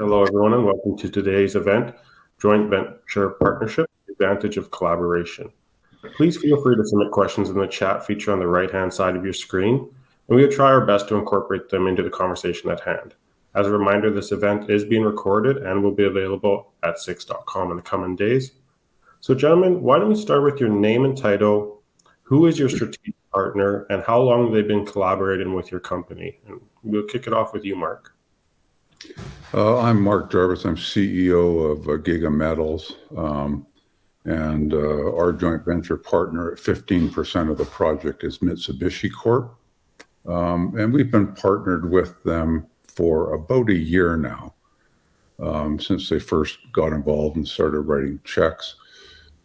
Hello, everyone, and welcome to today's event, Joint Venture Partnership, Advantage of Collaboration. Please feel free to submit questions in the chat feature on the right-hand side of your screen, and we will try our best to incorporate them into the conversation at hand. As a reminder, this event is being recorded and will be available at six.com in the coming days. So, gentlemen, why don't we start with your name and title, who is your strategic partner, and how long have they been collaborating with your company? And we'll kick it off with you, Mark. I'm Mark Jarvis. I'm CEO of Giga Metals, and our joint venture partner at 15% of the project is Mitsubishi Corp. And we've been partnered with them for about a year now, since they first got involved and started writing checks.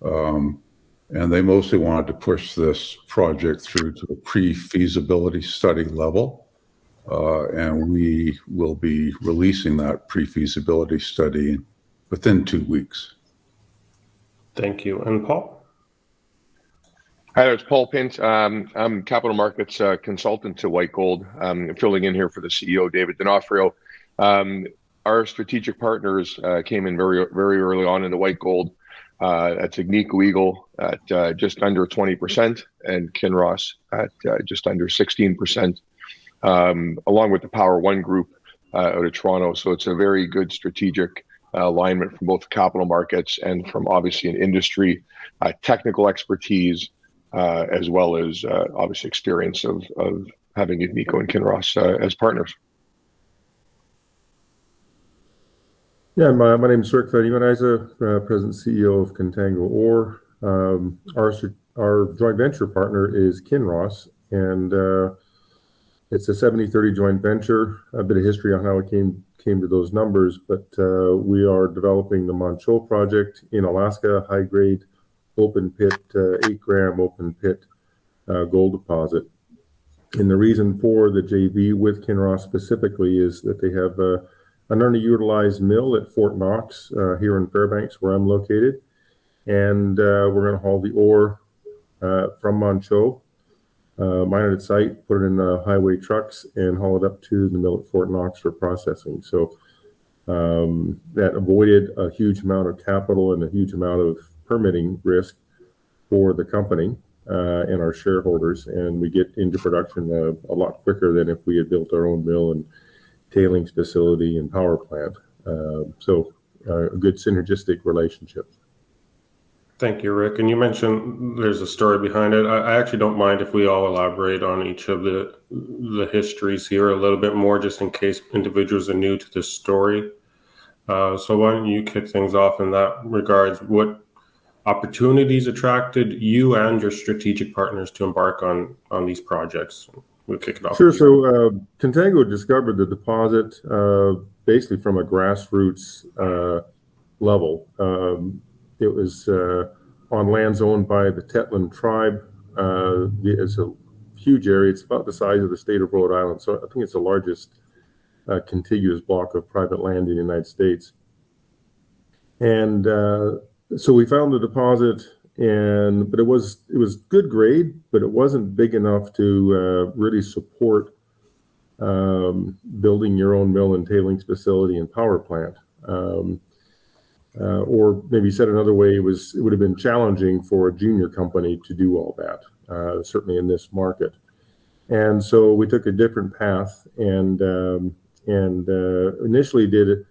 And they mostly wanted to push this project through to the pre-feasibility study level. And we will be releasing that pre-feasibility study within 2 weeks. Thank you. And Paul? Hi there, it's Paul Pint. I'm capital markets consultant to White Gold. I'm filling in here for the CEO, David D'Onofrio. Our strategic partners came in very early on in the White Gold. That's Agnico Eagle at just under 20% and Kinross at just under 16%. Along with the Power One Group out of Toronto. So it's a very good strategic alignment from both capital markets and from obviously an industry, technical expertise, as well as obviously experience of having Agnico and Kinross as partners. Yeah, my name is Rick Van-Nieuwenhuizen, President and CEO of Contango Ore. Our joint venture partner is Kinross, and it's a 70-30 joint venture. A bit of history on how it came to those numbers, but we are developing the Manh Choh project in Alaska, high-grade open pit, 8-gram open pit gold deposit. And the reason for the JV with Kinross specifically is that they have an underutilized mill at Fort Knox here in Fairbanks, where I'm located, and we're going to haul the ore from Manh Choh, mine it at site, put it in highway trucks, and haul it up to the mill at Fort Knox for processing. So that avoided a huge amount of capital and a huge amount of permitting risk for the company and our shareholders, and we get into production a lot quicker than if we had built our own mill and tailings facility and power plant. So a good synergistic relationship. Thank you, Rick. And you mentioned there's a story behind it. I actually don't mind if we all elaborate on each of the histories here a little bit more, just in case individuals are new to this story. So why don't you kick things off in that regards? What opportunities attracted you and your strategic partners to embark on these projects? We'll kick it off. Sure. So Contango discovered the deposit basically from a grassroots level. It was on lands owned by the Tetlin tribe. It's a huge area. It's about the size of the state of Rhode Island. So I think it's the largest contiguous block of private land in the United States. And so we found the deposit, but it was good grade, but it wasn't big enough to really support building your own mill and tailings facility and power plant. Or maybe said another way, it would have been challenging for a junior company to do all that, certainly in this market. And so we took a different path and initially did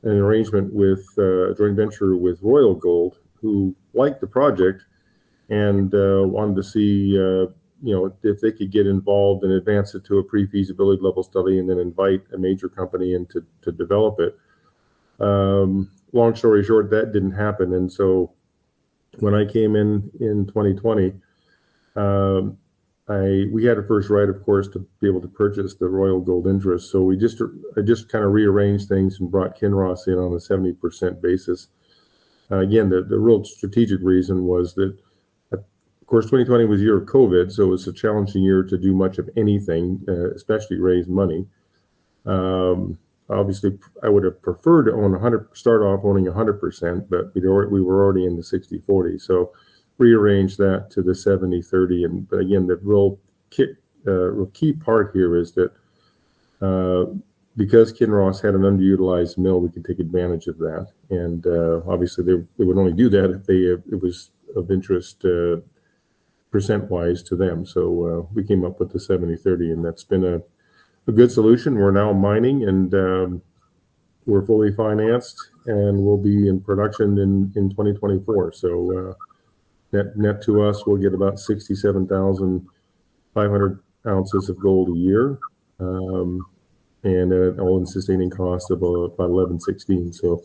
an arrangement with a joint venture with Royal Gold, who liked the project and wanted to see if they could get involved and advance it to a pre-feasibility level study and then invite a major company in to develop it. Long story short, that didn't happen. And so when I came in 2020, we had a first right, of course, to be able to purchase the Royal Gold interest. So I just kind of rearranged things and brought Kinross in on a 70% basis. Again, the real strategic reason was that, of course, 2020 was a year of COVID, so it was a challenging year to do much of anything, especially raise money. Obviously, I would have preferred to start off owning 100%, but we were already in the 60-40. So rearrange that to the 70-30. But again, the real key part here is that because Kinross had an underutilized mill, we could take advantage of that. And obviously, they would only do that if it was of interest percent-wise to them. So we came up with the 70-30, and that's been a good solution. We're now mining, and we're fully financed, and we'll be in production in 2024. So net to us, we'll get about 67,500 ounces of gold a year, and an all-in sustaining cost of about 11.16. So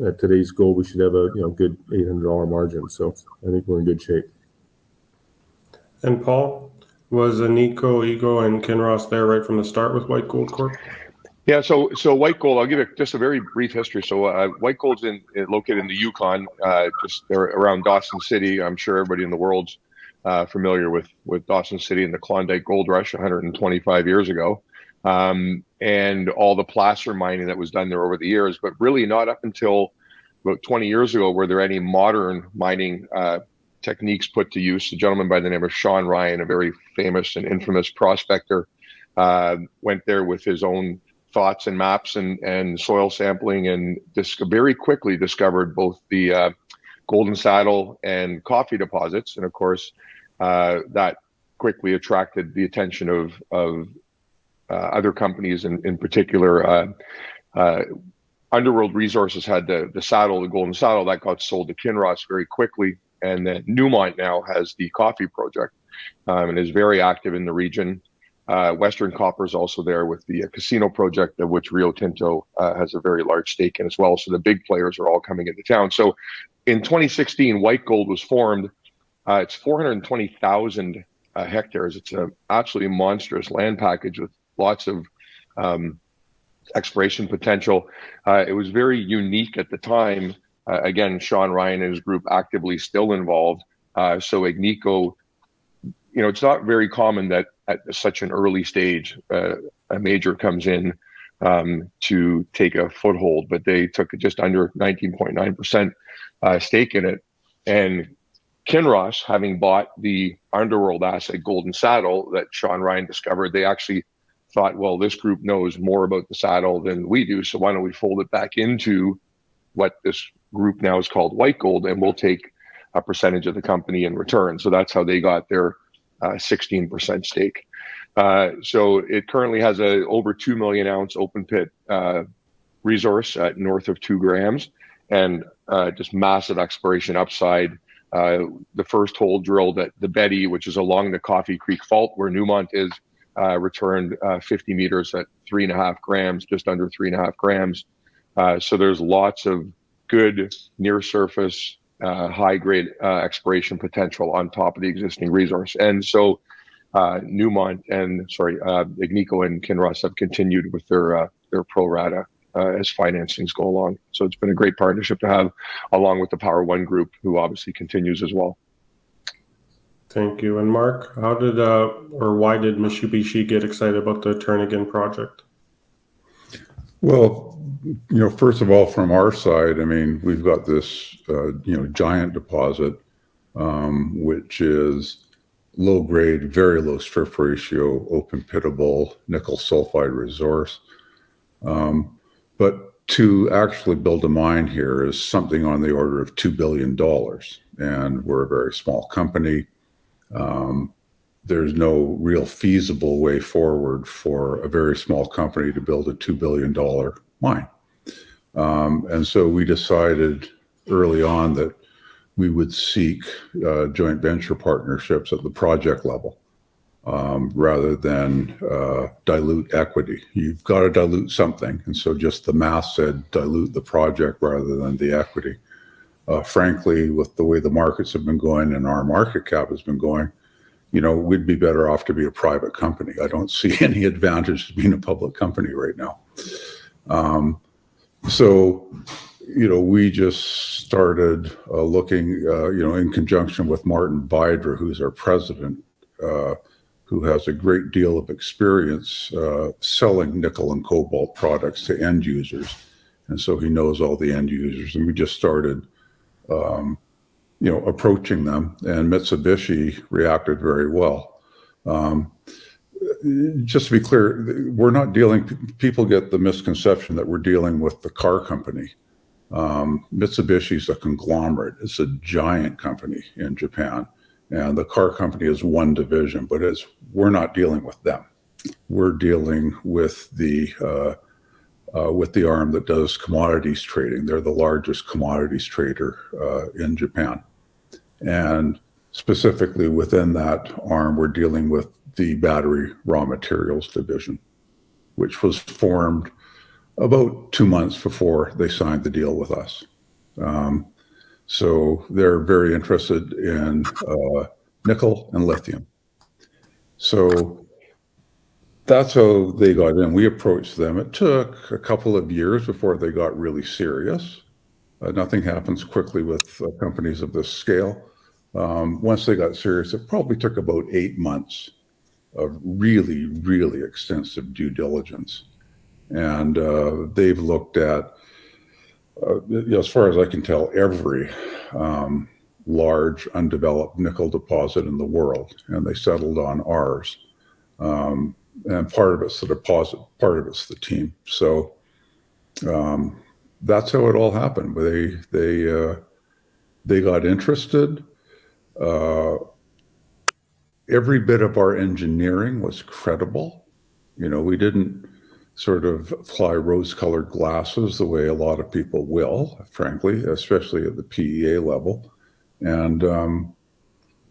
at today's gold, we should have a good $800 margin. So I think we're in good shape. And Paul, was Agnico Eagle and Kinross there right from the start with White Gold Corp? Yeah, so White Gold, I'll give it just a very brief history. So White Gold's located in the Yukon, just there around Dawson City. I'm sure everybody in the world's familiar with Dawson City and the Klondike Gold Rush 125 years ago, and all the placer mining that was done there over the years. But really not up until about 20 years ago were there any modern mining techniques put to use. A gentleman by the name of Sean Ryan, a very famous and infamous prospector, went there with his own thoughts and maps and soil sampling, and very quickly discovered both the Golden Saddle and coffee deposits. And of course, that quickly attracted the attention of other companies, in particular, Underworld Resources had the saddle, the Golden Saddle, that got sold to Kinross very quickly. And then Newmont now has the coffee project and is very active in the region. Western Copper is also there with the casino project, of which Rio Tinto has a very large stake in as well. So the big players are all coming into town. So in 2016, White Gold was formed. It's 420,000 hectares. It's an absolutely monstrous land package with lots of exploration potential. It was very unique at the time. Again, Sean Ryan and his group actively still involved. So Agnico, it's not very common that at such an early stage, a major comes in to take a foothold, but they took just under 19.9% stake in it. And Kinross, having bought the Underworld asset Golden Saddle that Sean Ryan discovered, they actually thought, well, this group knows more about the saddle than we do, so why don't we fold it back into what this group now is called White Gold, and we'll take a percentage of the company in return. So that's how they got their 16% stake. So it currently has a over 2 million ounce open pit resource at north of 2 grams, and just massive exploration upside. The first hole drilled at the Betty, which is along the Coffee Creek Fault where Newmont is, returned 50 meters at 3.5 grams, just under 3.5 grams. So there's lots of good near surface, high grade exploration potential on top of the existing resource. And so Agnico and Kinross have continued with their pro rata as financings go along. So it's been a great partnership to have, along with the Power One group, who obviously continues as well. Thank you. And Mark, how did or why did Mitsubishi get excited about the Turnagain project? Well, first of all, from our side, I mean, we've got this, giant deposit, which is low grade, very low strip ratio, open pittable nickel sulfide resource. But to actually build a mine here is something on the order of $2 billion. And we're a very small company. There's no real feasible way forward for a very small company to build a $2 billion mine. And so we decided early on that we would seek joint venture partnerships at the project level rather than dilute equity. You've got to dilute something. And so just the math said dilute the project rather than the equity. Frankly, with the way the markets have been going and our market cap has been going, we'd be better off to be a private company. I don't see any advantage to being a public company right now. So we just started looking, in conjunction with Martin Bydra, who's our president, who has a great deal of experience selling nickel and cobalt products to end users. And so he knows all the end users. And we just started approaching them, and Mitsubishi reacted very well. just to be clear, we're not dealing, people get the misconception that we're dealing with the car company. Mitsubishi is a conglomerate. It's a giant company in Japan. And the car company is one division, but we're not dealing with them. We're dealing with the arm that does commodities trading. They're the largest commodities trader in Japan. And specifically within that arm, we're dealing with the battery raw materials division, which was formed about 2 months before they signed the deal with us. So they're very interested in nickel and lithium. So that's how they got in. We approached them. It took a couple of years before they got really serious. Nothing happens quickly with companies of this scale. Once they got serious, it probably took about 8 months of really, really extensive due diligence. And they've looked at, as far as I can tell, every large undeveloped nickel deposit in the world, and they settled on ours. And part of it's the deposit, part of it's the team. So that's how it all happened. They got interested. Every bit of our engineering was credible. We didn't sort of apply rose-colored glasses the way a lot of people will, frankly, especially at the PEA level. And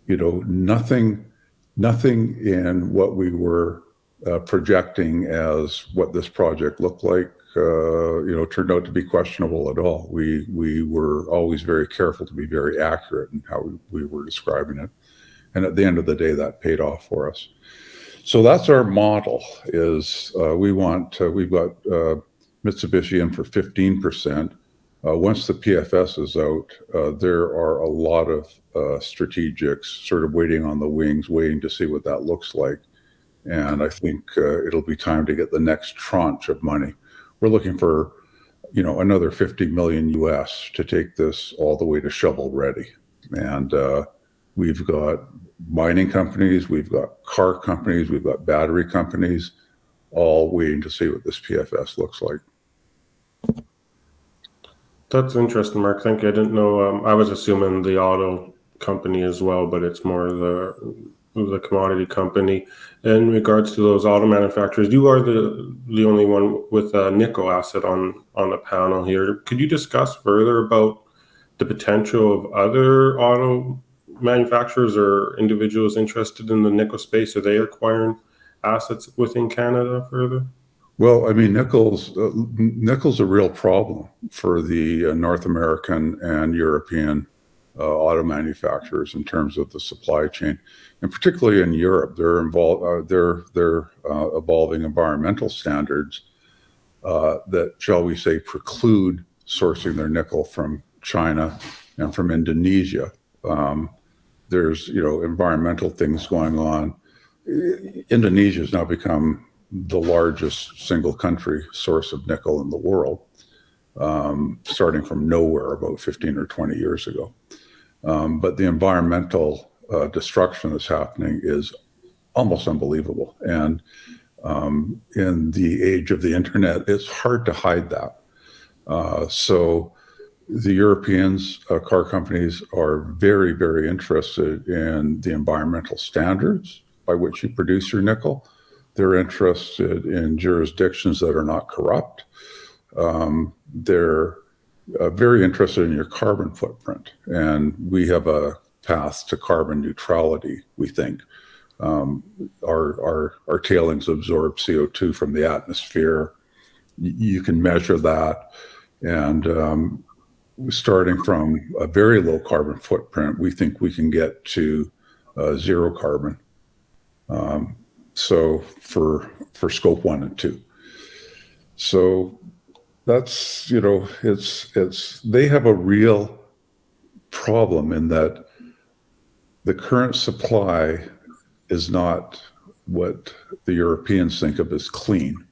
nothing in what we were projecting as what this project looked like, turned out to be questionable at all. We were always very careful to be very accurate in how we were describing it. And at the end of the day, that paid off for us. So that's our model is we've got Mitsubishi in for 15%. Once the PFS is out, there are a lot of strategics sort of waiting on the wings, waiting to see what that looks like. And I think it'll be time to get the next tranche of money. We're looking for, another 50 million US to take this all the way to shovel ready. And we've got mining companies, we've got car companies, we've got battery companies, all waiting to see what this PFS looks like. That's interesting, Mark. Thank you. I didn't know. I was assuming the auto company as well, but it's more the commodity company. In regards to those auto manufacturers, you are the only one with a nickel asset on the panel here. Could you discuss further about the potential of other auto manufacturers or individuals interested in the nickel space? Are they acquiring assets within Canada further? Well, I mean, nickel's a real problem for the North American and European auto manufacturers in terms of the supply chain, and particularly in Europe, they're evolving environmental standards that, shall we say, preclude sourcing their nickel from China and from Indonesia. There's environmental things going on. Indonesia has now become the largest single country source of nickel in the world, starting from nowhere about 15 or 20 years ago. But the environmental destruction that's happening is almost unbelievable. And in the age of the internet, it's hard to hide that. So the Europeans, car companies, are very, very interested in the environmental standards by which you produce your nickel. They're interested in jurisdictions that are not corrupt. They're very interested in your carbon footprint. And we have a path to carbon neutrality, we think. Our tailings absorb CO2 from the atmosphere. You can measure that. And starting from a very low carbon footprint, we think we can get to zero carbon. So for scope 1 and 2. So that's, they have a real problem in that the current supply is not what the Europeans think of as clean.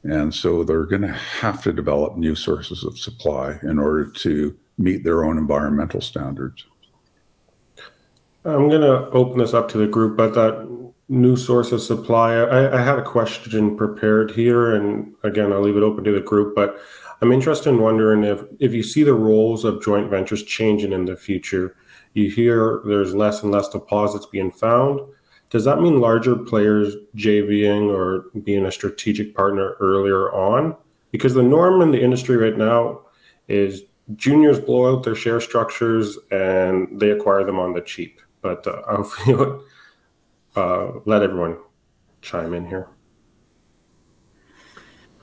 And so they're going to have to develop new sources of supply in order to meet their own environmental standards. I'm going to open this up to the group, but new source of supply. I had a question prepared here, and again, I'll leave it open to the group, but I'm interested in wondering if you see the roles of joint ventures changing in the future. You hear there's less and less deposits being found. Does that mean larger players JVing or being a strategic partner earlier on? Because the norm in the industry right now is juniors blow out their share structures and they acquire them on the cheap. But I'll feel let everyone chime in here.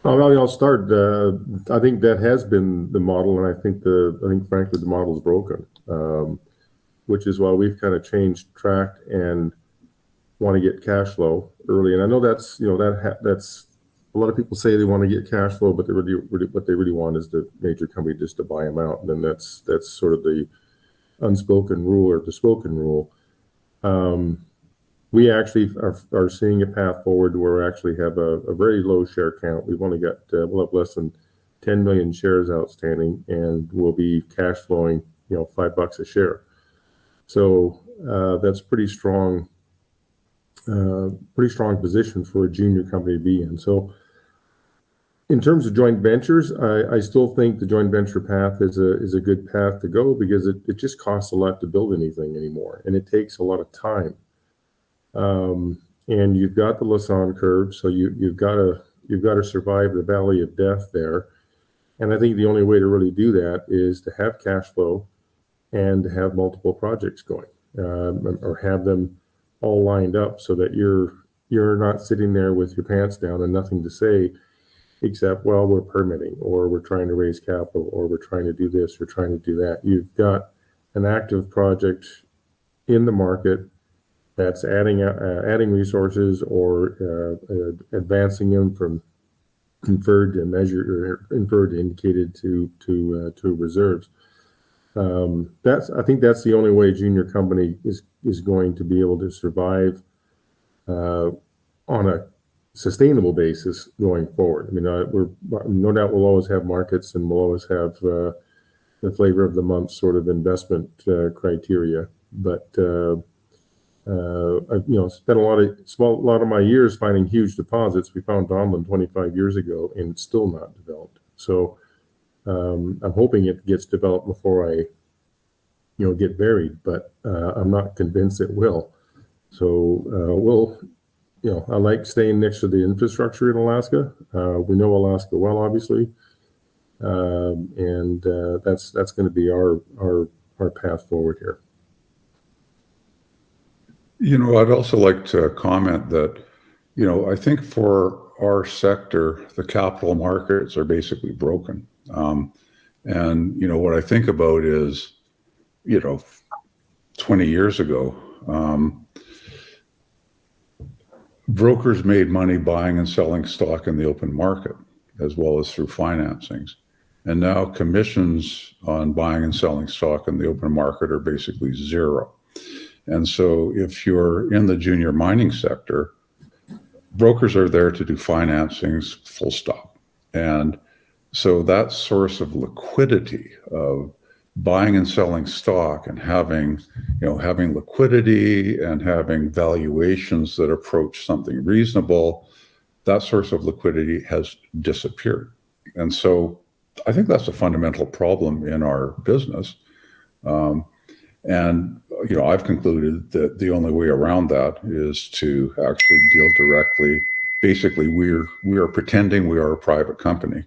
I'll start. I think that has been the model, and I think frankly the model is broken, which is why we've kind of changed track and want to get cash flow early. And I know that's that's a lot of people say they want to get cash flow, but what they really want is the major company just to buy them out. And then that's sort of the unspoken rule or the spoken rule. We actually are seeing a path forward where we actually have a very low share count. We've only got we'll have less than 10 million shares outstanding, and we'll be cash flowing $5 a share. So that's pretty strong position for a junior company to be in. So in terms of joint ventures, I still think the joint venture path is a good path to go, because it just costs a lot to build anything anymore, and it takes a lot of time. And you've got the Lassonde curve, so you've got to survive the valley of death there. And I think the only way to really do that is to have cash flow and to have multiple projects going, or have them all lined up so that you're not sitting there with your pants down and nothing to say except, well, we're permitting, or we're trying to raise capital, or we're trying to do this, or trying to do that. You've got an active project in the market that's adding resources, or advancing them from inferred to measured, or inferred to indicated to reserves. I think that's the only way a junior company is going to be able to survive on a sustainable basis going forward. I mean, we're no doubt we'll always have markets, and we'll always have the flavor of the month sort of investment criteria. But I've spent a lot of my years finding huge deposits. We found Donlin 25 years ago, and it's still not developed. So I'm hoping it gets developed before I get buried, but I'm not convinced it will. So I like staying next to the infrastructure in Alaska. We know Alaska well, obviously, and that's going to be our path forward here. I'd also like to comment that, I think for our sector, the capital markets are basically broken. And what I think about is, 20 years ago, brokers made money buying and selling stock in the open market, as well as through financings. And now commissions on buying and selling stock in the open market are basically zero. And so if you're in the junior mining sector, brokers are there to do financings, full stop. And so that source of liquidity of buying and selling stock and having liquidity and having valuations that approach something reasonable, that source of liquidity has disappeared. And so I think that's a fundamental problem in our business. And I've concluded that the only way around that is to actually deal directly. Basically, we are pretending we are a private company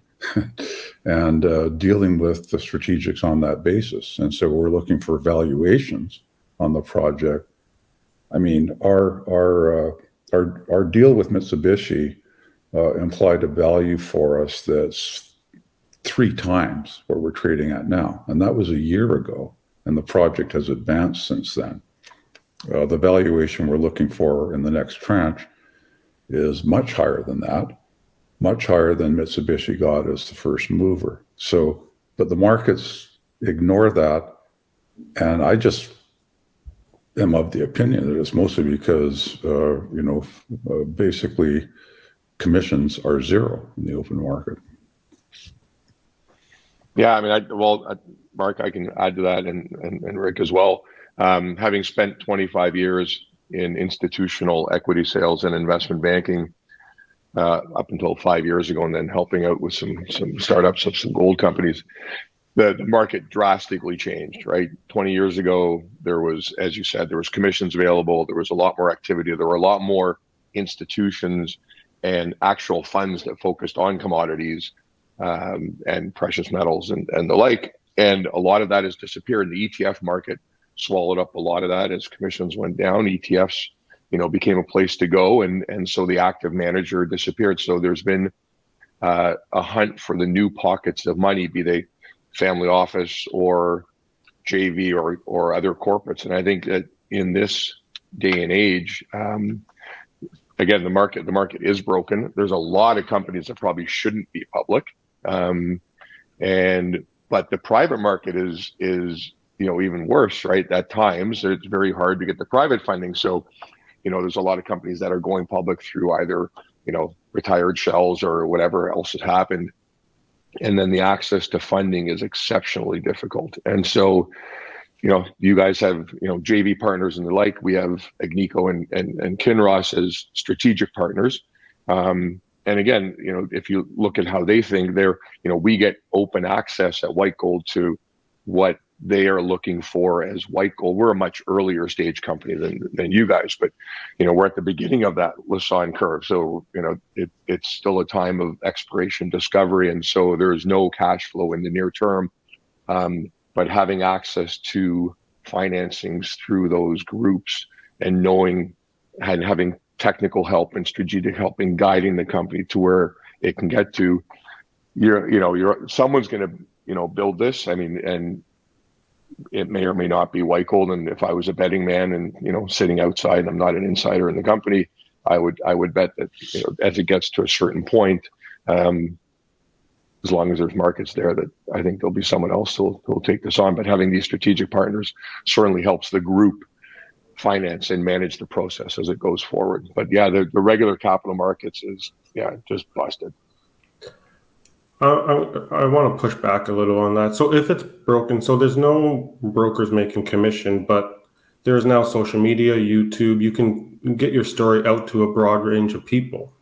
and dealing with the strategics on that basis. And so we're looking for valuations on the project. I mean, our deal with Mitsubishi implied a value for us that's 3 times what we're trading at now, and that was a year ago. And the project has advanced since then. The valuation we're looking for in the next tranche is much higher than that, much higher than Mitsubishi got as the first mover. So, but the markets ignore that. And I just am of the opinion that it's mostly because, basically commissions are zero in the open market. Yeah, I mean, Mark, I can add to that, and Rick as well. Having spent 25 years, in institutional equity sales and investment banking up until 5 years ago, and then helping out with some startups of some gold companies. The market drastically changed, right? 20 years ago, there was, as you said, there was commissions available. There was a lot more activity. There were a lot more institutions and actual funds that focused on commodities and precious metals and the like. And a lot of that has disappeared. The ETF market swallowed up a lot of that as commissions went down. ETFs, became a place to go, and so the active manager disappeared. So there's been a hunt for the new pockets of money, be they family office or JV or other corporates. And I think that in this day and age, again, the market is broken. There's a lot of companies that probably shouldn't be public, but the private market is even worse, right? At times, it's very hard to get the private funding. So, there's a lot of companies that are going public through either retired shells or whatever else has happened. And then the access to funding is exceptionally difficult. And so, you guys have, JV partners and the like. We have Agnico and Kinross as strategic partners. And again, if you look at how they think, we get open access at White Gold to what they are looking for as White Gold. We're a much earlier stage company than you guys, but we're at the beginning of that Lassonde curve. So it's still a time of exploration discovery, and so there's no cash flow in the near term. But having access to financings through those groups and knowing and having technical help and strategic help in guiding the company to where it can get to, someone's going to build this. I mean, and it may or may not be White Gold. And if I was a betting man and, sitting outside and I'm not an insider in the company, I would bet that, as it gets to a certain point, as long as there's markets there, that I think there'll be someone else who'll take this on. But having these strategic partners certainly helps the group finance and manage the process as it goes forward. But yeah, the regular capital markets is just busted. I want to push back a little on that. So if it's broken, so there's no brokers making commission, but there's now social media, YouTube. You can get your story out to a broad range of people.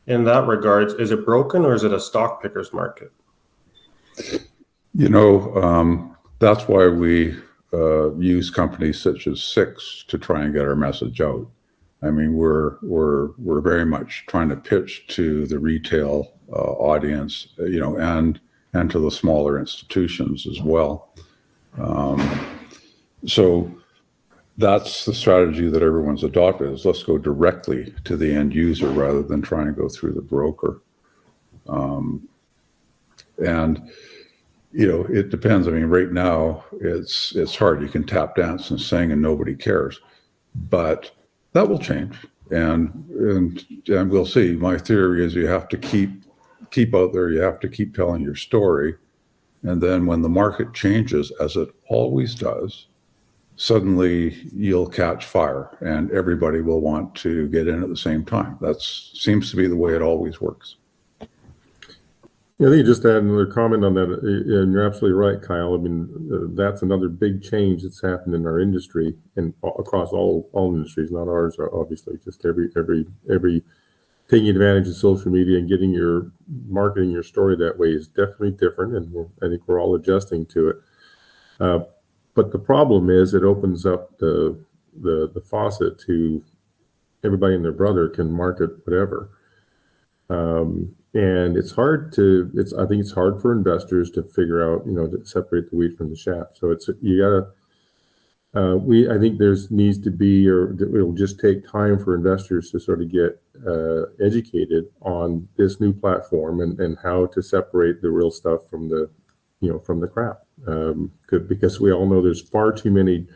In that regards, is it broken or is it a stock picker's market? That's why we use companies such as Six to try and get our message out. I mean, we're very much trying to pitch to the retail audience, and to the smaller institutions as well. So that's the strategy that everyone's adopted, is let's go directly to the end user rather than trying to go through the broker. And it depends. I mean, right now it's hard. You can tap dance and sing and nobody cares, but that will change, and we'll see. My theory is you have to keep out there. You have to keep telling your story, and then when the market changes, as it always does, suddenly you'll catch fire, and everybody will want to get in at the same time. That seems to be the way it always works. Yeah, I think just add another comment on that, and you're absolutely right, Kyle. I mean, that's another big change that's happened in our industry and across all industries, not ours, obviously. Just every taking advantage of social media and marketing your story that way is definitely different, and I think we're all adjusting to it. But the problem is it opens up the faucet to everybody and their brother can market whatever. And I think it's hard for investors to figure out, to separate the wheat from the chaff. So I think needs to be, or it'll just take time for investors to sort of get educated on this new platform and how to separate the real stuff from the crap. Because we all know there's far too many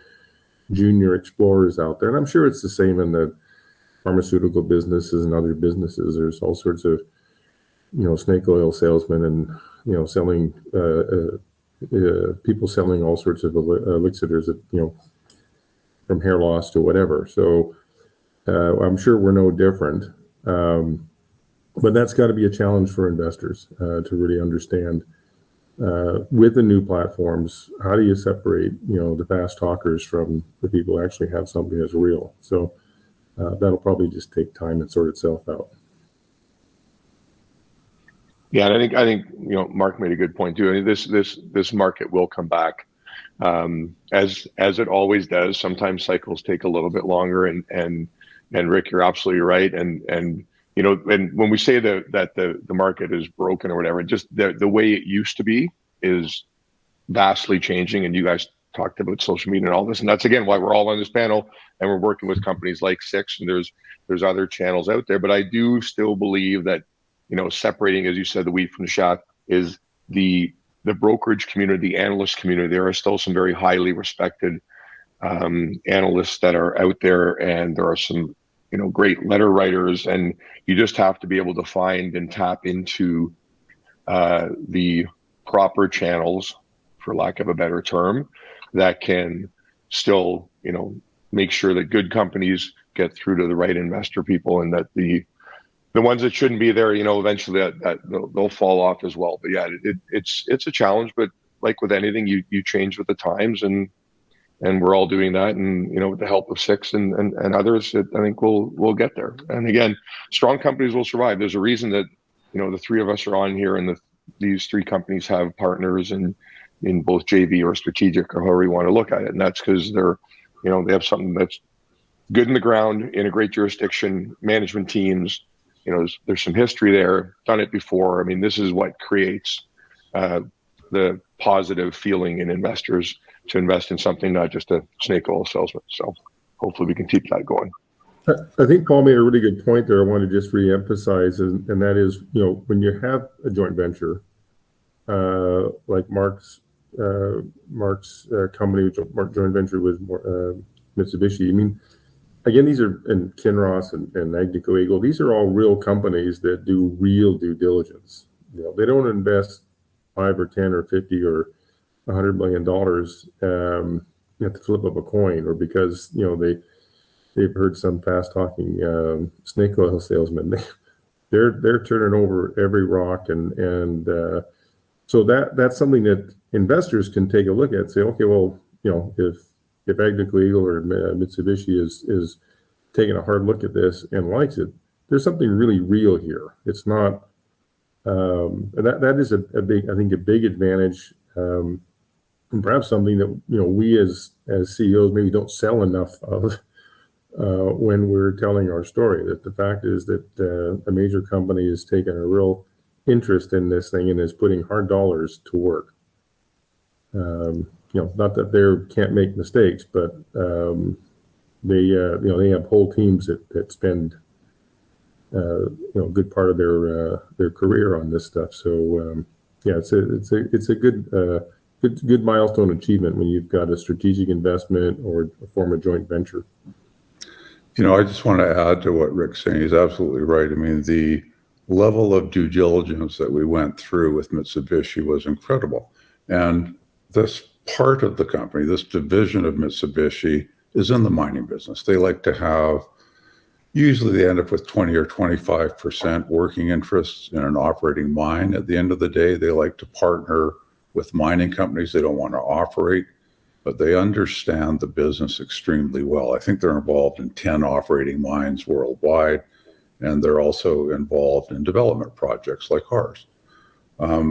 junior explorers out there. And I'm sure it's the same in the pharmaceutical businesses and other businesses. There's all sorts of, snake oil salesmen and, selling, people selling all sorts of elixirs, from hair loss to whatever. So I'm sure we're no different. But that's got to be a challenge for investors to really understand with the new platforms, how do you separate, the fast talkers from the people who actually have something that's real? So that'll probably just take time and sort itself out. Yeah, and I think Mark made a good point too. I mean, this market will come back, as it always does. Sometimes cycles take a little bit longer, and Rick, you're absolutely right. And when we say that the market is broken or whatever, just the way it used to be is vastly changing. And you guys talked about social media and all this, and that's again why we're all on this panel and we're working with companies like Six, and there's other channels out there. But I do still believe that separating, as you said, the wheat from the chaff is the brokerage community, the analyst community. There are still some very highly respected analysts that are out there, and there are some great letter writers, and you just have to be able to find and tap into the proper channels, for lack of a better term, that can still make sure that good companies get through to the right investor people, and that the ones that shouldn't be there, eventually that they'll fall off as well. But yeah, it's a challenge, but like with anything, you change with the times, and we're all doing that. And with the help of Six and others, I think we'll get there. And again, strong companies will survive. There's a reason that the three of us are on here, and these three companies have partners in both JV or strategic, or however you want to look at it. And that's because they're they have something that's good in the ground, in a great jurisdiction, management teams. There's some history there, done it before. I mean, this is what creates the positive feeling in investors to invest in something, not just a snake oil salesman. So hopefully we can keep that going. I think Paul made a really good point there. I want to just re-emphasize, and that is, when you have a joint venture, like Mark's company, joint venture with Mitsubishi. I mean, again, these are, and Kinross and Agnico Eagle, these are all real companies that do real due diligence. They don't invest 5 or 10 or 50 or $100 million at the flip of a coin, or because they've heard some fast talking snake oil salesman. They're turning over every rock, and so that's something that investors can take a look at and say, okay, well, if Agnico Eagle or Mitsubishi is taking a hard look at this and likes it, there's something really real here. It's not, that is a big advantage, and perhaps something that we as CEOs maybe don't sell enough of when we're telling our story. That the fact is that a major company is taking a real interest in this thing and is putting hard dollars to work. Not that they can't make mistakes, but they have whole teams that spend a good part of their career on this stuff. So it's a good milestone achievement when you've got a strategic investment or a form of joint venture. I just want to add to what Rick's saying. He's absolutely right. I mean, the level of due diligence that we went through with Mitsubishi was incredible, and this part of the company, this division of Mitsubishi, is in the mining business. They like to have, usually they end up with 20 or 25% working interests in an operating mine. At the end of the day, they like to partner with mining companies. They don't want to operate, but they understand the business extremely well. I think they're involved in 10 operating mines worldwide, and they're also involved in development projects like ours.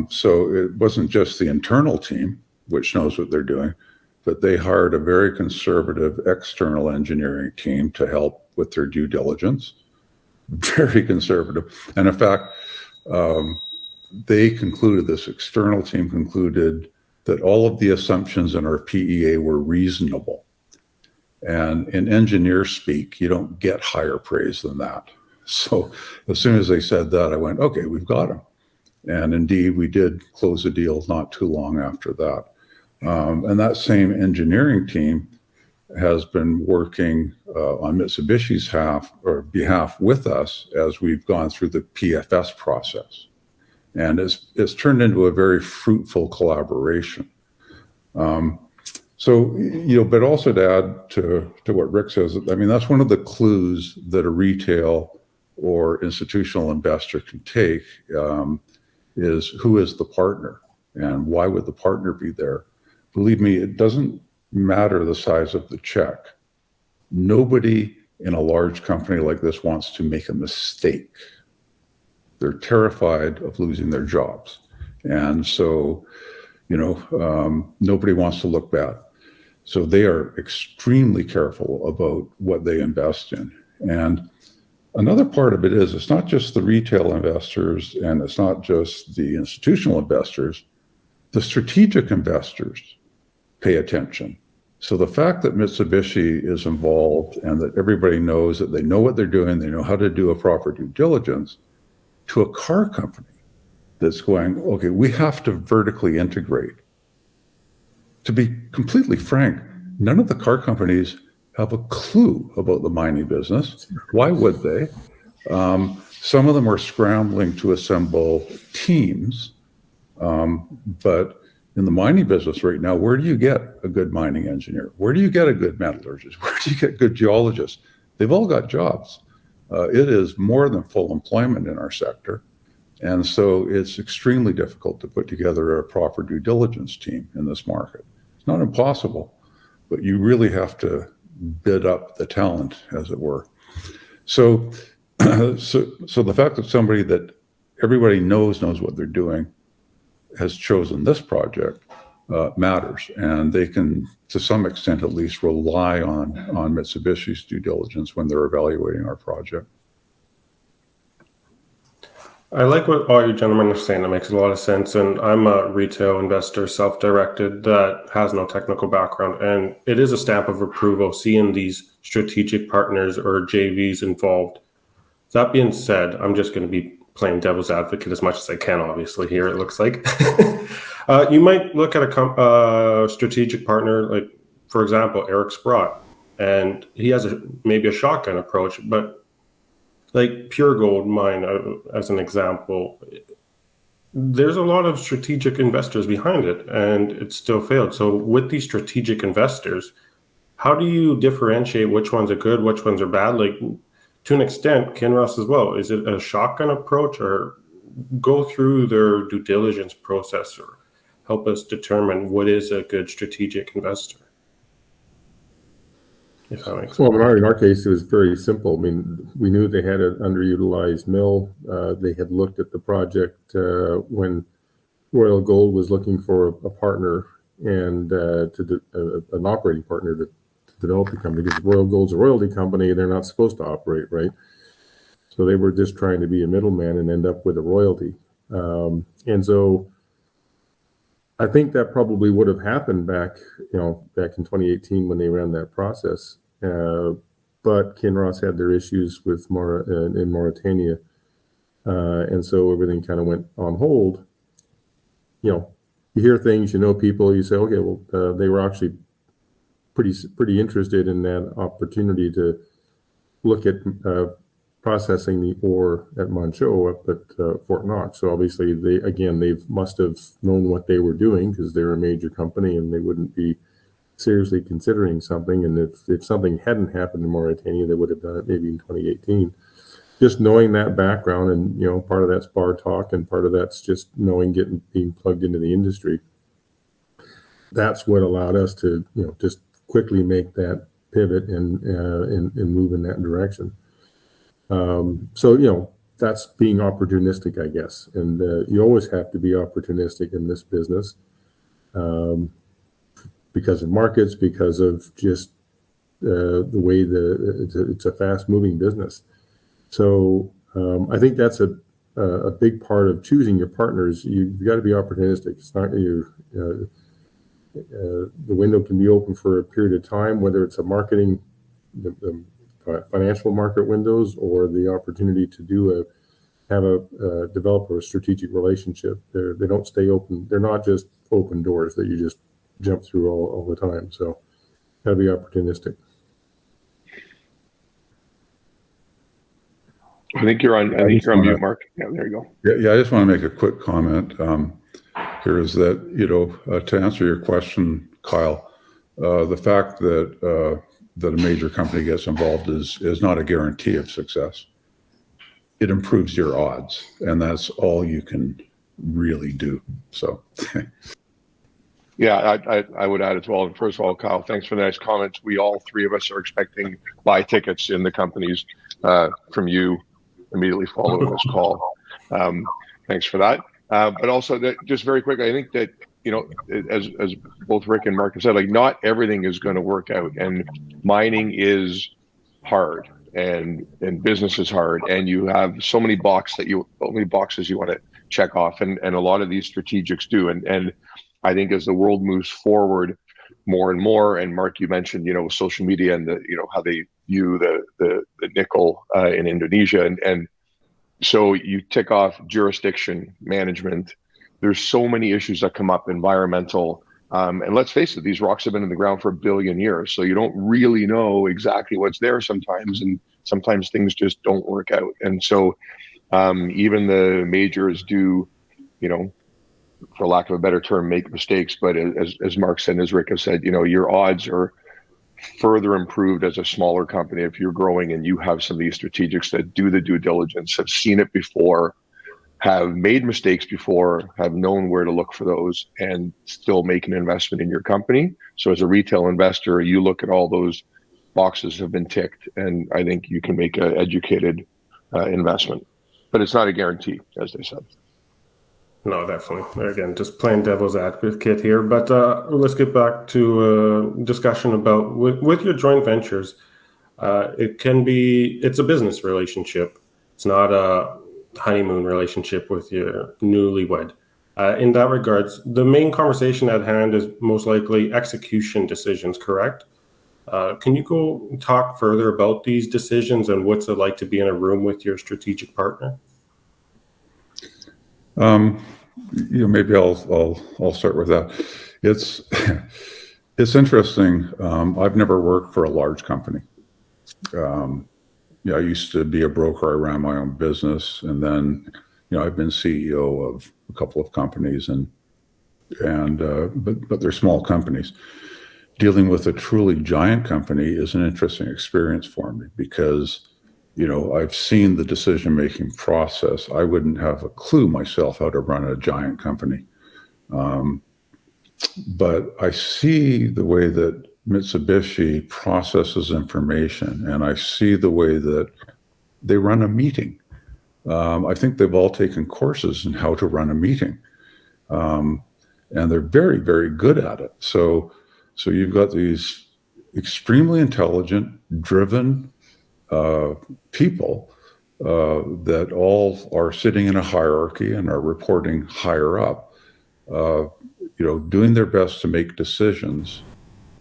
So it wasn't just the internal team, which knows what they're doing, but they hired a very conservative external engineering team to help with their due diligence. Very conservative. And in fact, this external team concluded that all of the assumptions in our PEA were reasonable. And in engineer speak, you don't get higher praise than that. So as soon as they said that, I went, okay, we've got him. And indeed, we did close a deal not too long after that. And that same engineering team has been working on Mitsubishi's behalf with us as we've gone through the PFS process. And it's turned into a very fruitful collaboration. But also to add to what Rick says, I mean, that's one of the clues that a retail or institutional investor can take, is who is the partner. And why would the partner be there? Believe me, it doesn't matter the size of the check. Nobody in a large company like this wants to make a mistake. They're terrified of losing their jobs. And so, nobody wants to look bad. So they are extremely careful about what they invest in. And another part of it is it's not just the retail investors and it's not just the institutional investors. The strategic investors pay attention. So the fact that Mitsubishi is involved and that everybody knows that they know what they're doing, they know how to do a proper due diligence, to a car company that's going, okay, we have to vertically integrate. To be completely frank, none of the car companies have a clue about the mining business. Why would they? Some of them are scrambling to assemble teams, but in the mining business right now, where do you get a good mining engineer? Where do you get a good metallurgist? Where do you get good geologists? They've all got jobs. It is more than full employment in our sector. And so it's extremely difficult to put together a proper due diligence team in this market. It's not impossible, but you really have to bid up the talent, as it were. So the fact that somebody that everybody knows what they're doing has chosen this project matters, and they can, to some extent at least, rely on Mitsubishi's due diligence when they're evaluating our project. I like what all you gentlemen are saying. That makes a lot of sense. And I'm a retail investor, self-directed, that has no technical background. And it is a stamp of approval seeing these strategic partners or JVs involved. That being said, I'm just going to be playing devil's advocate as much as I can, obviously, here it looks like. You might look at a strategic partner, like, for example, Eric Sprott, and he has maybe a shotgun approach, but like Pure Gold mine, as an example, there's a lot of strategic investors behind it, and it still failed. So with these strategic investors, how do you differentiate which ones are good, which ones are bad? Like, to an extent, Kinross as well. Is it a shotgun approach, or go through their due diligence process, or help us determine what is a good strategic investor? If that makes sense. Well, in our case, it was very simple. I mean, we knew they had an underutilized mill. They had looked at the project when Royal Gold was looking for a partner and an operating partner to develop the company, because Royal Gold's a royalty company. They're not supposed to operate, right? So they were just trying to be a middleman and end up with a royalty. And so I think that probably would have happened back in 2018 when they ran that process. But Kinross had their issues with in Mauritania. And so everything kind of went on hold. You hear things, people, you say, okay, well, they were actually pretty interested in that opportunity to look at processing the ore at Manh Choh up at Fort Knox. So obviously they must have known what they were doing, because they're a major company and they wouldn't be seriously considering something. And if something hadn't happened in Mauritania, they would have done it maybe in 2018. Just knowing that background, and part of that's bar talk, and part of that's just knowing being plugged into the industry. That's what allowed us to just quickly make that pivot and move in that direction. So that's being opportunistic, I guess, and you always have to be opportunistic in this business, because of markets, because of just the way it's a fast-moving business. So I think that's a big part of choosing your partners. You've got to be opportunistic. It's not the window can be open for a period of time, whether it's a marketing, the financial market windows, or the opportunity to develop a strategic relationship. They don't stay open. They're not just open doors that you just jump through all the time. So gotta be opportunistic. I think you're on mute, Mark. Yeah, there you go. Yeah, I just want to make a quick comment here, is that, to answer your question, Kyle, the fact that a major company gets involved is not a guarantee of success. It improves your odds, and that's all you can really do. So. Yeah, I would add as well. And first of all, Kyle, thanks for the nice comments. We all three of us are expecting buy tickets in the companies from you immediately following this call. Thanks for that. But also, that, just very quickly, I think that, you know, as both Rick and Mark have said, like, not everything is going to work out, and mining is hard, and business is hard, and you have so many boxes you want to check off, and a lot of these strategics do, and I think as the world moves forward more and more, and Mark, you mentioned, you know, social media and the, you know, how they view the nickel in Indonesia, and so you tick off jurisdiction management. There's so many issues that come up, environmental, and let's face it, these rocks have been in the ground for 1 billion years, so you don't really know exactly what's there sometimes, and sometimes things just don't work out. And so even the majors do, you know, for lack of a better term, make mistakes. But as Mark said, and as Rick has said, you know, your odds are further improved as a smaller company if you're growing and you have some of these strategics that do the due diligence, have seen it before, have made mistakes before, have known where to look for those, and still make an investment in your company. So as a retail investor, you look at all those boxes have been ticked, and I think you can make an educated investment. But it's not a guarantee, as they said. No, definitely. Again, just playing devil's advocate here, but let's get back to discussion about with your joint ventures. It's a business relationship. It's not a honeymoon relationship with your newlywed. In that regards, the main conversation at hand is most likely execution decisions, correct? Can you go talk further about these decisions and what's it like to be in a room with your strategic partner? You know, maybe I'll start with that. It's interesting. I've never worked for a large company. I used to be a broker. I ran my own business, and then, you know, I've been CEO of a couple of companies, but they're small companies. Dealing with a truly giant company is an interesting experience for me because, you know, I've seen the decision-making process. I wouldn't have a clue myself how to run a giant company. But I see the way that Mitsubishi processes information, and I see the way that they run a meeting. I think they've all taken courses in how to run a meeting. And they're very, very good at it. So you've got these extremely intelligent, driven people that all are sitting in a hierarchy and are reporting higher up, you know, doing their best to make decisions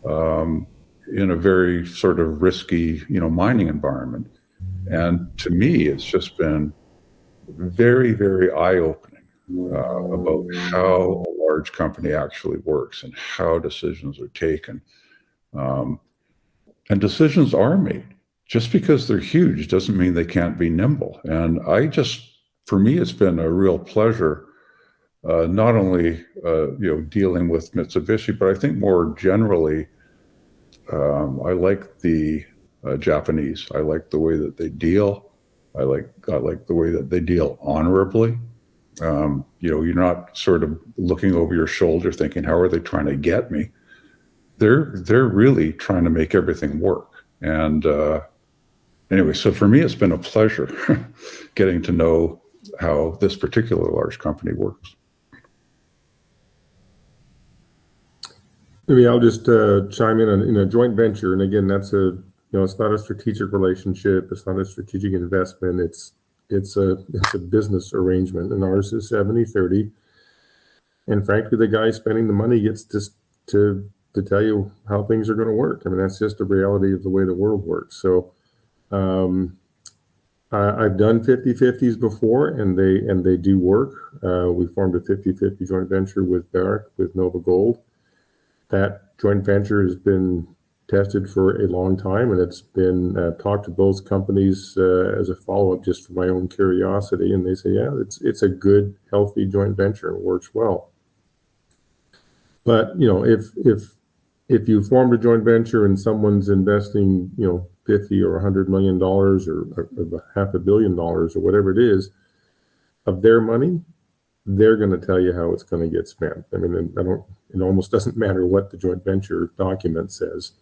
in a very sort of risky, you know, mining environment. And to me, it's just been very, very eye-opening about how a large company actually works and how decisions are taken. And decisions are made. Just because they're huge doesn't mean they can't be nimble. And for me, it's been a real pleasure, not only, you know, dealing with Mitsubishi, but I think more generally, I like the Japanese. I like the way that they deal. I like the way that they deal honorably. You know, you're not sort of looking over your shoulder thinking, how are they trying to get me? They're really trying to make everything work. And anyway, so for me, it's been a pleasure getting to know how this particular large company works. Maybe I'll just chime in a joint venture. And again, that's it's not a strategic relationship. It's not a strategic investment. It's a business arrangement. And ours is 70-30. And frankly, the guy spending the money gets just to tell you how things are going to work. I mean, that's just the reality of the way the world works. So I've done 50-50s before, and they do work. We formed a 50-50 joint venture with Barrick, with Nova Gold. That joint venture has been tested for a long time, and it's been talked to both companies as a follow-up just for my own curiosity, and they say, yeah, it's a good, healthy joint venture and works well. But, you know, if you formed a joint venture and someone's investing, you know, $50 or $100 million or $500 million or whatever it is of their money, they're going to tell you how it's going to get spent. I mean, it almost doesn't matter what the joint venture document says.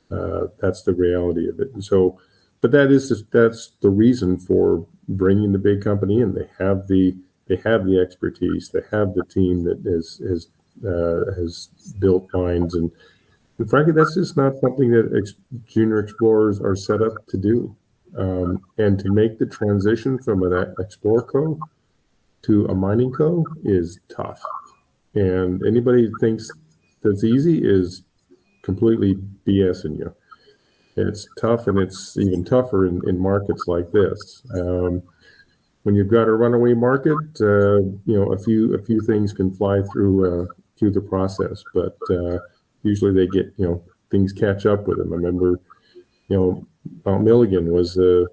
That's the reality of it. And so, but that's the reason for bringing the big company in. They have the expertise. They have the team that has built mines, and frankly, that's just not something that junior explorers are set up to do. And to make the transition from an explorer co to a mining co is tough. And anybody who thinks that's easy is completely BSing you. It's tough, and it's even tougher in markets like this. When you've got a runaway market, a few things can fly through the process, but usually they get, things catch up with them. I remember, Mount Milligan was a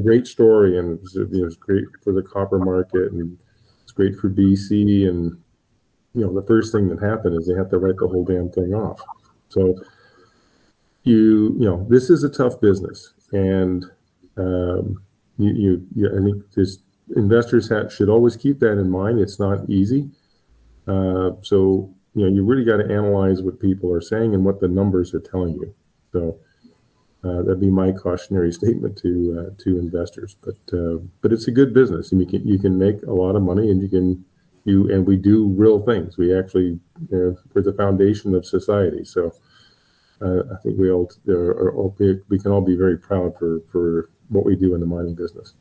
great story, and it was great for the copper market, and it's great for BC. And the first thing that happened is they have to write the whole damn thing off. So this is a tough business, and I think investors should always keep that in mind. It's not easy. So you really got to analyze what people are saying and what the numbers are telling you. So that'd be my cautionary statement to investors. But it's a good business, and you can make a lot of money, and and we do real things. We actually we're the foundation of society. So I think we can all be very proud for what we do in the mining business.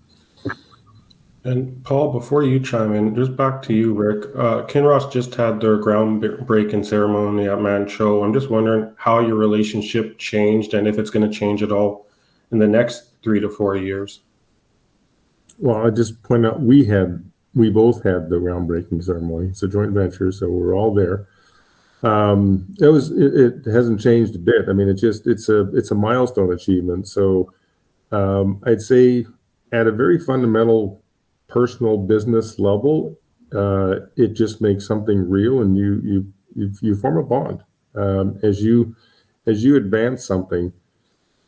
And Paul, before you chime in, just back to you, Rick. Kinross just had their groundbreaking ceremony at Manh Choh. I'm just wondering how your relationship changed, and if it's going to change at all in the next 3 to 4 years. Well, I just point out we both had the groundbreaking ceremony. It's a joint venture, so we're all there. It hasn't changed a bit. I mean, it's a milestone achievement. So I'd say at a very fundamental personal business level, it just makes something real, and you form a bond as you advance something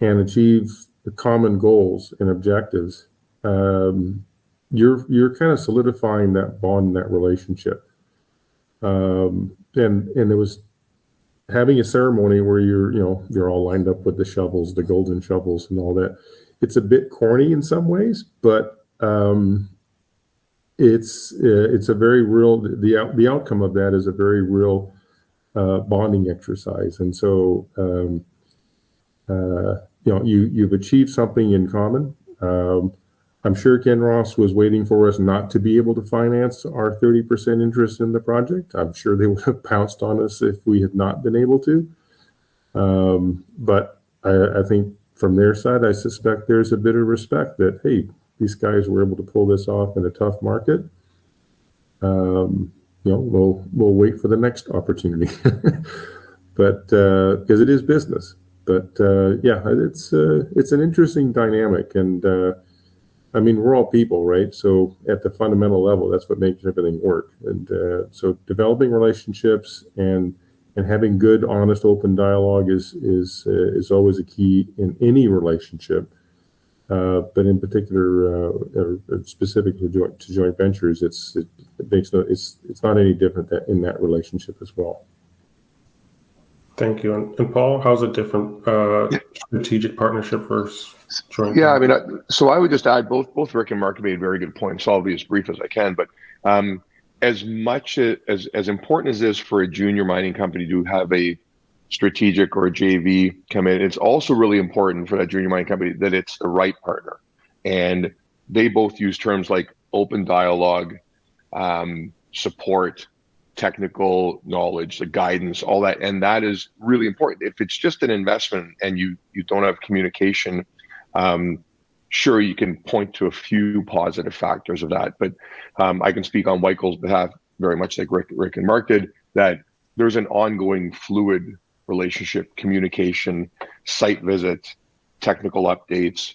and achieve the common goals and objectives. You're kind of solidifying that bond and that relationship. And it was having a ceremony where you're all lined up with the shovels, the golden shovels, and all that. It's a bit corny in some ways, but it's a very real. The outcome of that is a very real bonding exercise, and so you've achieved something in common. I'm sure Kinross was waiting for us not to be able to finance our 30% interest in the project. I'm sure they would have pounced on us if we had not been able to. But I think from their side, I suspect there's a bit of respect that, hey, these guys were able to pull this off in a tough market. We'll wait for the next opportunity, but because it is business. But it's an interesting dynamic, and I mean, we're all people, right? So at the fundamental level, that's what makes everything work. And so developing relationships and having good, honest, open dialogue is always a key in any relationship. But in particular, specifically to joint ventures, it's not any different in that relationship as well. Thank you. And Paul, how's it different strategic partnership versus joint? Yeah, I mean, so I would just add both Rick and Mark made very good points. So I'll be as brief as I can. But as much as important as it is for a junior mining company to have a strategic or a JV come in, it's also really important for that junior mining company that it's the right partner. And they both use terms like open dialogue, support, technical knowledge, the guidance, all that. And that is really important. If it's just an investment and you don't have communication, sure, you can point to a few positive factors of that. But I can speak on White Gold's behalf, very much like Rick and Mark did, that there's an ongoing fluid relationship, communication, site visits, technical updates,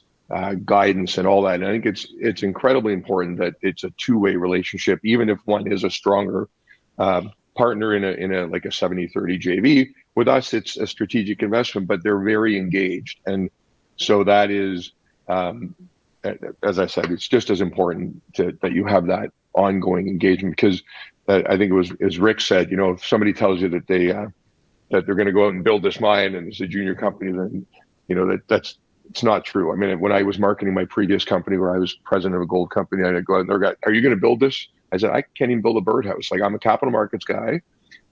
guidance, and all that. And I think it's incredibly important that it's a two-way relationship, even if one is a stronger partner in a like a 70-30 JV. With us, it's a strategic investment, but they're very engaged. And so that is, as I said, it's just as important that you have that ongoing engagement, because I think it was, as Rick said, if somebody tells you that that they're going to go out and build this mine and it's a junior company, then it's not true. I mean, when I was marketing my previous company, where I was president of a gold company, I'd go out and they're like, "Are you going to build this?" I said, "I can't even build a birdhouse. Like, I'm a capital markets guy,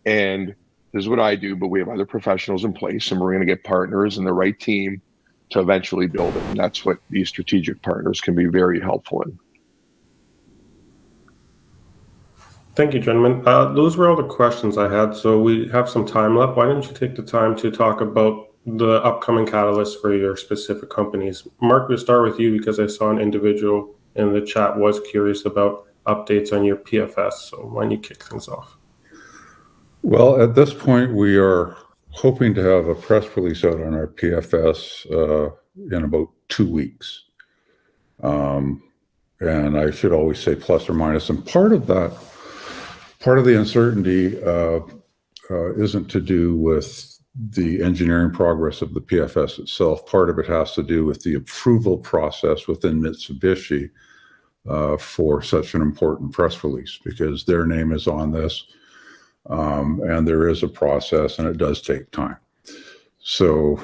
and this is what I do, but we have other professionals in place, and we're going to get partners and the right team to eventually build it." And that's what these strategic partners can be very helpful in. Thank you, gentlemen. Those were all the questions I had. So we have some time left. Why don't you take the time to talk about the upcoming catalysts for your specific companies? Mark, we'll start with you because I saw an individual in the chat was curious about updates on your PFS. So why don't you kick things off? Well, at this point, we are hoping to have a press release out on our PFS in about 2 weeks. And I should always say plus or minus. And part of the uncertainty isn't to do with the engineering progress of the PFS itself. Part of it has to do with the approval process within Mitsubishi for such an important press release, because their name is on this, and there is a process, and it does take time. So,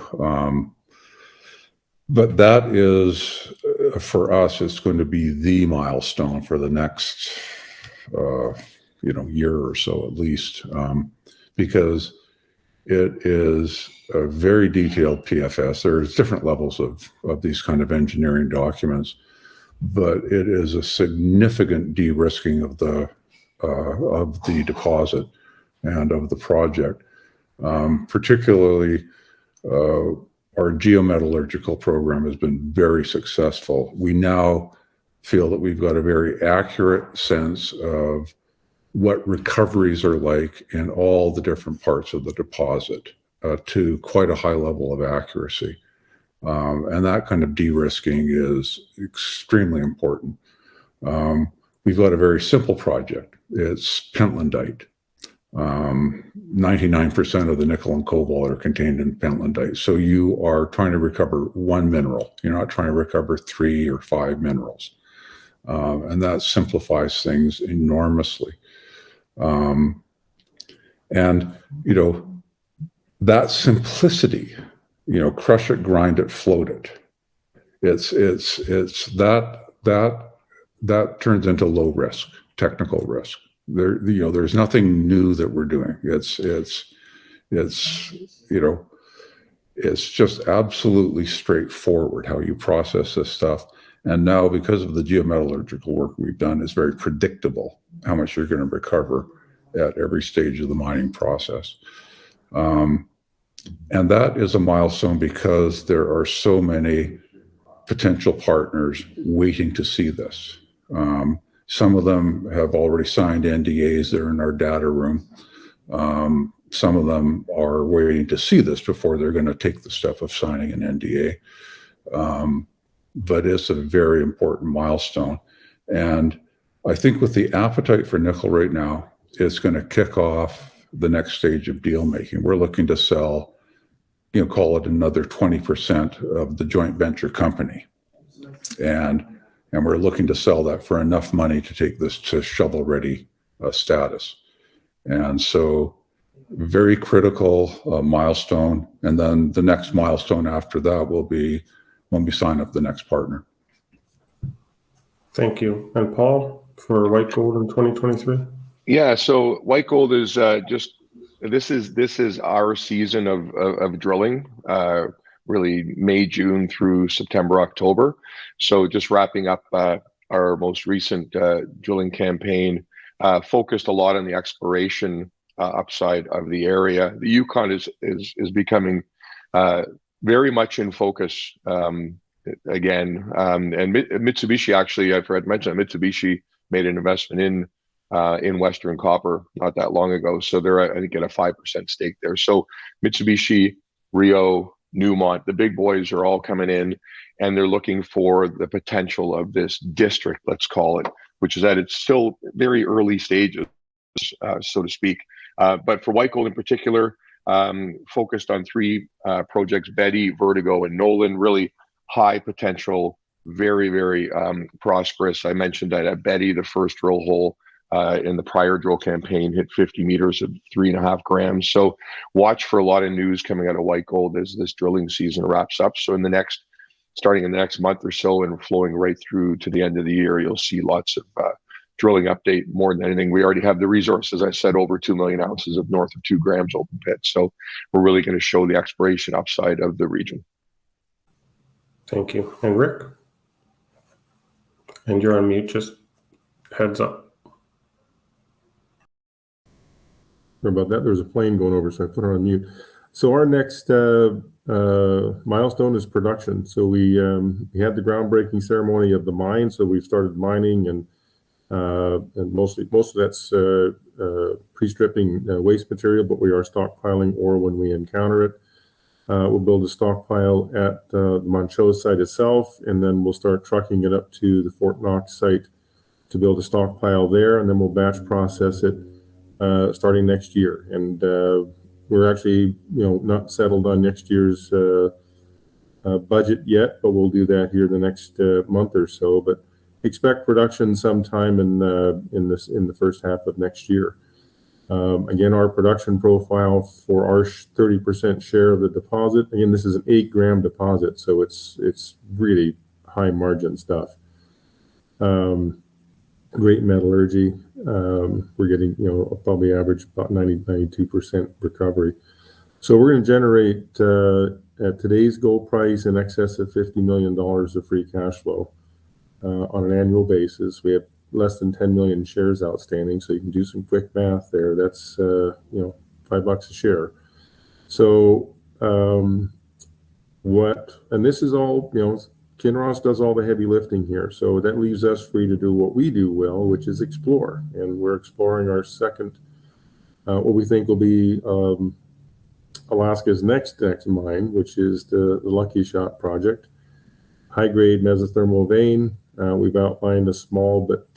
but that is, for us, it's going to be the milestone for the next year or so at least, because it is a very detailed PFS. There's different levels of these kind of engineering documents, but it is a significant de-risking of the deposit and of the project. Particularly, our geometallurgical program has been very successful. We now feel that we've got a very accurate sense of what recoveries are like in all the different parts of the deposit to quite a high level of accuracy. And that kind of de-risking is extremely important. We've got a very simple project. It's pentlandite. 99% of the nickel and cobalt are contained in pentlandite. So you are trying to recover one mineral. You're not trying to recover 3 or 5 minerals. And that simplifies things enormously. And, that simplicity, crush it, grind it, float it. It's that turns into low risk, technical risk. There's nothing new that we're doing. It's just absolutely straightforward how you process this stuff. And now, because of the geometallurgical work we've done, it's very predictable how much you're going to recover at every stage of the mining process. And that is a milestone because there are so many potential partners waiting to see this. Some of them have already signed NDAs. They're in our data room. Some of them are waiting to see this before they're going to take the step of signing an NDA. But it's a very important milestone. And I think with the appetite for nickel right now, it's going to kick off the next stage of deal making. We're looking to sell, call it another 20% of the joint venture company. And we're looking to sell that for enough money to take this to shovel-ready status. And so very critical milestone. And then the next milestone after that will be when we sign up the next partner. Thank you. And Paul, for White Gold in 2023? Yeah, so White Gold is this is our season of drilling, really May, June through September, October. So just wrapping up our most recent drilling campaign, focused a lot on the exploration upside of the area. The Yukon is becoming very much in focus again. And Mitsubishi, actually, I forgot to mention that Mitsubishi made an investment in Western Copper not that long ago. So they're, I think, at a 5% stake there. So Mitsubishi, Rio, Newmont, the big boys are all coming in, and they're looking for the potential of this district, let's call it, which is at its still very early stages, so to speak. But for White Gold in particular, focused on 3 projects: Betty, Vertigo, and Nolan, really high potential very, very prosperous. I mentioned that at Betty, the first drill hole in the prior drill campaign hit 50 meters of 3.5 grams. So watch for a lot of news coming out of White Gold as this drilling season wraps up. So starting in the next month or so and flowing right through to the end of the year, you'll see lots of drilling update. More than anything, we already have the resources. I said over 2 million ounces of north of 2 grams open pit. So we're really going to show the exploration upside of the region. Thank you. And Rick? And you're on mute, just heads up. Sorry about that. There's a plane going over, so I put it on mute. So our next milestone is production. So we had the groundbreaking ceremony of the mine. So we've started mining, and most of that's pre-stripping waste material, but we are stockpiling ore when we encounter it. We'll build a stockpile at the Manh Choh site itself, and then we'll start trucking it up to the Fort Knox site to build a stockpile there, and then we'll batch process it starting next year. And we're actually, not settled on next year's budget yet, but we'll do that here the next month or so. But expect production sometime in the first half of next year. Again, our production profile for our 30% share of the deposit. Again, this is an 8-gram deposit, so it's really high margin stuff. Great metallurgy. We're getting, probably average about 92% recovery. So we're going to generate at today's gold price in excess of $50 million of free cash flow on an annual basis. We have less than 10 million shares outstanding, so you can do some quick math there. That's $5 a share. So and this is all, Kinross does all the heavy lifting here, so that leaves us free to do what we do well, which is explore. And we're exploring our second, what we think will be Alaska's next mine, which is the Lucky Shot project. High-grade mesothermal vein. We've outlined a small but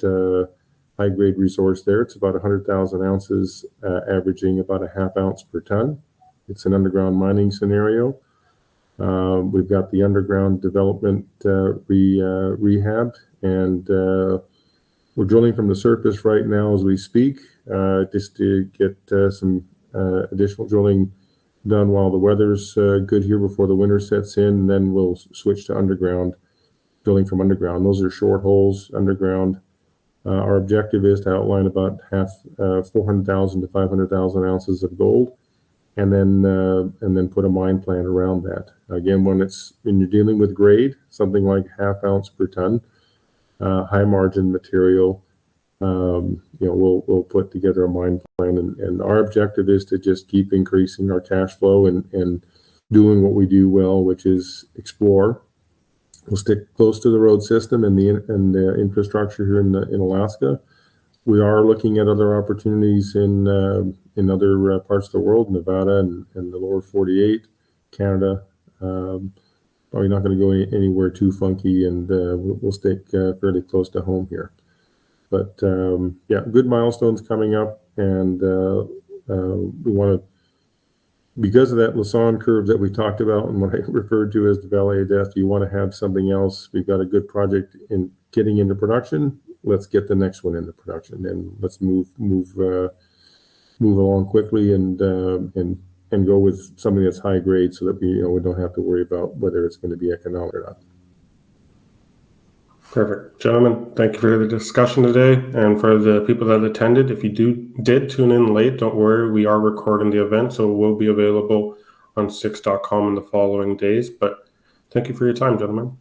high-grade resource there. It's about 100,000 ounces, averaging about a half ounce per ton. It's an underground mining scenario. We've got the underground development rehabbed, and we're drilling from the surface right now as we speak, just to get some additional drilling done while the weather's good here before the winter sets in, and then we'll switch to underground, drilling from underground. Those are short holes underground. Our objective is to outline about 400,000 to 500,000 ounces of gold, and then put a mine plan around that. Again, when you're dealing with grade, something like half ounce per ton, high margin material, we'll put together a mine plan, and our objective is to just keep increasing our cash flow and doing what we do well, which is explore. We'll stick close to the road system and the infrastructure here in Alaska. We are looking at other opportunities in other parts of the world, Nevada and the lower 48, Canada. Probably not going to go anywhere too funky, and we'll stick fairly close to home here. But good milestones coming up, and we want to, because of that Lassonde curve that we talked about and what I referred to as the Valley of Death, you want to have something else. We've got a good project in getting into production. Let's get the next one into production, and let's move along quickly and go with something that's high grade, so that we don't have to worry about whether it's going to be economic or not. Perfect. Gentlemen, thank you for the discussion today. And for the people that attended, if you did tune in late, don't worry, we are recording the event, so it will be available on 6.com in the following days. But thank you for your time, gentlemen.